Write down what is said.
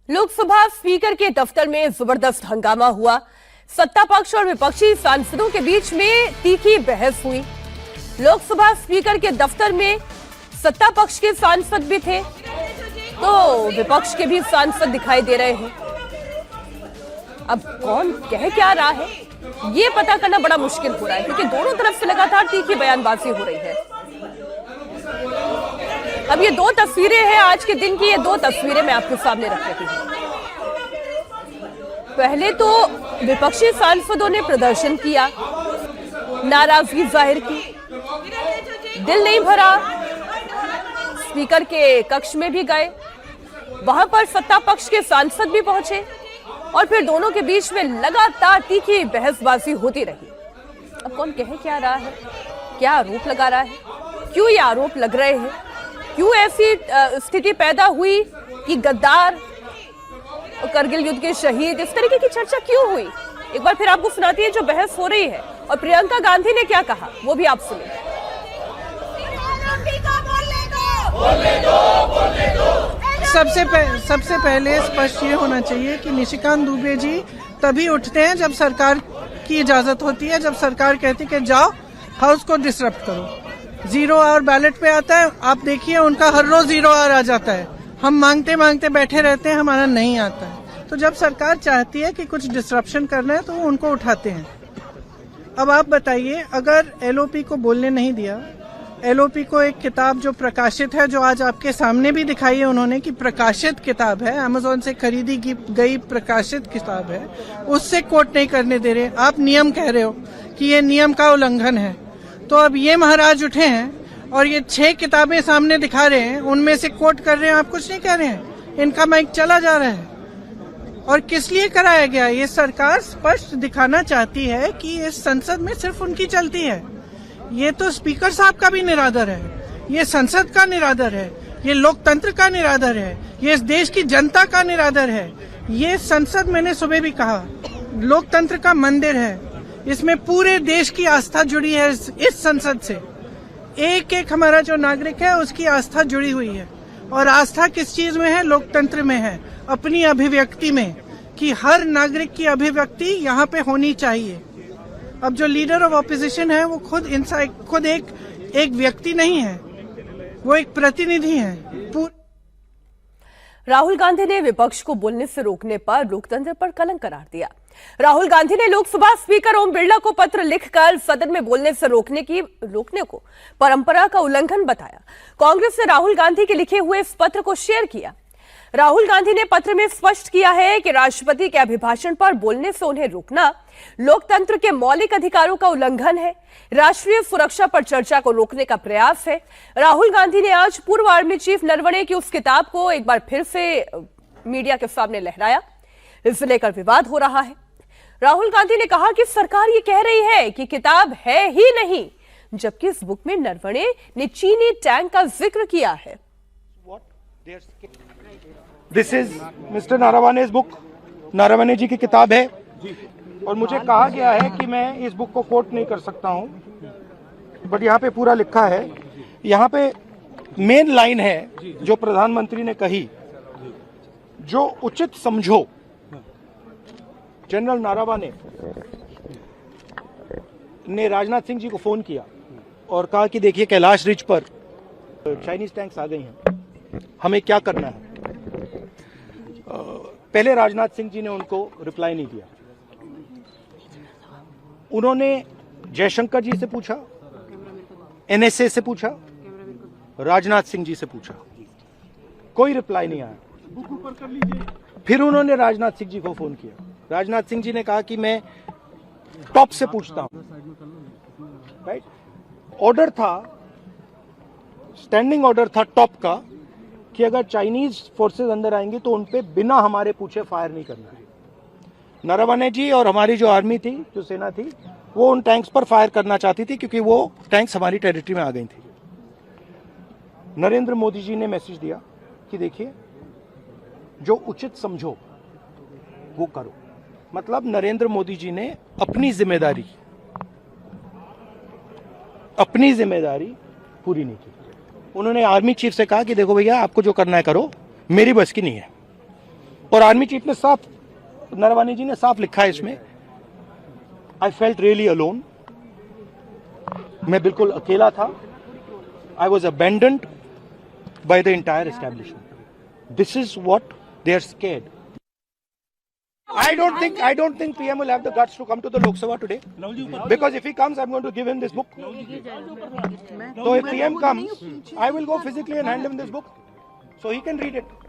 Lok Sabha speaker के दफ्तर में जबरदस्त हंगामा हुआ। सत्ता पक्ष और विपक्षी सांसदों के बीच में तीखी बहस हुई। लोकसभा स्पीकर के दफ्तर में सत्ता पक्ष के सांसद भी थे तो विपक्ष के भी सांसद दिखाई दे रहे हैं। अब कौन कह क्या रहा है ये पता करना बड़ा मुश्किल हो रहा है, क्योंकि दोनों तरफ से लगातार तीखी बयानबाजी हो रही है। अब ये दो तस्वीरें हैं आज के दिन की, ये दो तस्वीरें मैं आपके सामने रख रही हूं। पहले तो विपक्षी सांसदों ने प्रदर्शन किया, नाराजगी जाहिर की, दिल नहीं भरा, स्पीकर के कक्ष में भी गए, वहां पर सत्ता पक्ष के सांसद भी पहुंचे और फिर दोनों के बीच में लगातार तीखी बहसबाजी होती रही। अब कौन कह क्या रहा है, क्या आरोप लगा रहा है, क्यों ये आरोप लग रहे हैं, क्यों ऐसी स्थिति पैदा हुई कि गद्दार करगिल युद्ध के शहीद, इस तरीके की चर्चा क्यों हुई। एक बार फिर आपको सुनाती है जो बहस हो रही है और प्रियंका गांधी ने क्या कहा वो भी आप सुनिए। सबसे पहले स्पष्ट ये होना चाहिए कि निशिकांत दुबे जी तभी उठते हैं जब सरकार की इजाजत होती है, जब सरकार कहती है कि जाओ हाउस को डिसरप्ट करो। 0 आवर बैलेट पे आता है, आप देखिए उनका हर रोज 0 आवर आ जाता है। हम मांगते मांगते बैठे रहते हैं, हमारा नहीं आता है। तो जब सरकार चाहती है कि कुछ डिसरप्शन करना है तो वो उनको उठाते हैं। अब आप बताइए, अगर एलओपी को बोलने नहीं दिया, एलओपी को एक किताब जो प्रकाशित है, जो आज आपके सामने भी दिखाई है उन्होंने कि प्रकाशित किताब है, अमेज़न से खरीदी गई प्रकाशित किताब है, उससे कोट नहीं करने दे रहे। आप नियम कह रहे हो कि ये नियम का उल्लंघन है। तो अब ये महाराज उठे हैं और ये 6 किताबें सामने दिखा रहे हैं, उनमें से कोट कर रहे हैं, आप कुछ नहीं कह रहे हैं। इनका माइक चला जा रहा है। और किस लिए कराया गया? ये सरकार स्पष्ट दिखाना चाहती है कि इस संसद में सिर्फ उनकी चलती है। ये तो स्पीकर साहब का भी निरादर है, ये संसद का निरादर है, ये लोकतंत्र का निरादर है, ये इस देश की जनता का निरादर है। ये संसद, मैंने सुबह भी कहा, लोकतंत्र का मंदिर है। इसमें पूरे देश की आस्था जुड़ी है। इस संसद से एक एक हमारा जो नागरिक है उसकी आस्था जुड़ी हुई है। और आस्था किस चीज में है? लोकतंत्र में है, अपनी अभिव्यक्ति में, कि हर नागरिक की अभिव्यक्ति यहाँ पे होनी चाहिए। अब जो लीडर ऑफ ऑपोजिशन है वो खुद एक व्यक्ति नहीं है, वो एक प्रतिनिधि है। राहुल गांधी ने विपक्ष को बोलने से रोकने पर लोकतंत्र पर कलंक करार दिया। राहुल गांधी ने लोकसभा स्पीकर ओम बिरला को पत्र लिखकर सदन में बोलने से रोकने को परंपरा का उल्लंघन बताया। कांग्रेस ने राहुल गांधी के लिखे हुए इस पत्र को शेयर किया। राहुल गांधी ने पत्र में स्पष्ट किया है कि राष्ट्रपति के अभिभाषण पर बोलने से उन्हें रोकना लोकतंत्र के मौलिक अधिकारों का उल्लंघन है, राष्ट्रीय सुरक्षा पर चर्चा को रोकने का प्रयास है। राहुल गांधी ने आज पूर्व आर्मी चीफ नरवणे की उस किताब को एक बार फिर से मीडिया के सामने लहराया। इसे लेकर विवाद हो रहा है। राहुल गांधी ने कहा कि सरकार ये कह रही है कि किताब है ही नहीं, जबकि इस बुक में नरवणे ने चीनी टैंक का जिक्र किया है। This is mister Naravane's book, Naravane ji की किताब है और मुझे कहा गया है कि मैं इस बुक को कोट नहीं कर सकता हूं, बट यहाँ पे पूरा लिखा है। यहाँ पे मेन लाइन है जो प्रधानमंत्री ने कही, जो उचित समझो। जनरल नारावाने ने राजनाथ सिंह जी को फोन किया और कहा कि देखिए कैलाश रिज पर चाइनीज टैंक्स आ गई हैं, हमें क्या करना है। पहले राजनाथ सिंह जी ने उनको रिप्लाई नहीं दिया। उन्होंने जयशंकर जी से पूछा, एनएसए से पूछा, राजनाथ सिंह जी से पूछा, कोई रिप्लाई नहीं आया। फिर उन्होंने राजनाथ सिंह जी को फोन किया। राजनाथ सिंह जी ने कहा कि मैं टॉप से पूछता हूं। राइट, ऑर्डर था, स्टैंडिंग ऑर्डर था टॉप का कि अगर चाइनीज फोर्सेस अंदर आएंगी तो उनपे बिना हमारे पूछे फायर नहीं करना है। नरवणे जी और हमारी जो आर्मी थी, जो सेना थी, वो उन टैंक्स पर फायर करना चाहती थी क्योंकि वो टैंक्स हमारी टेरिटरी में आ गई थी। नरेंद्र मोदी जी ने मैसेज दिया कि देखिए जो उचित समझो वो करो। मतलब नरेंद्र मोदी जी ने अपनी जिम्मेदारी पूरी नहीं की। उन्होंने आर्मी चीफ से कहा कि देखो भैया, आपको जो करना है करो, मेरी बस की नहीं है। और आर्मी चीफ ने साफ, नरवणे जी ने साफ लिखा है इसमें, आई फेल्ट रियली अलोन, मैं बिल्कुल अकेला था, I was abandoned by the entire establishment. This is what they are scared. I don't think PM will have the guts to come to the Lok Sabha today, because if he comes, I'm going to give him this book. So if PM comes, I will go physically and hand him this book so he can read it.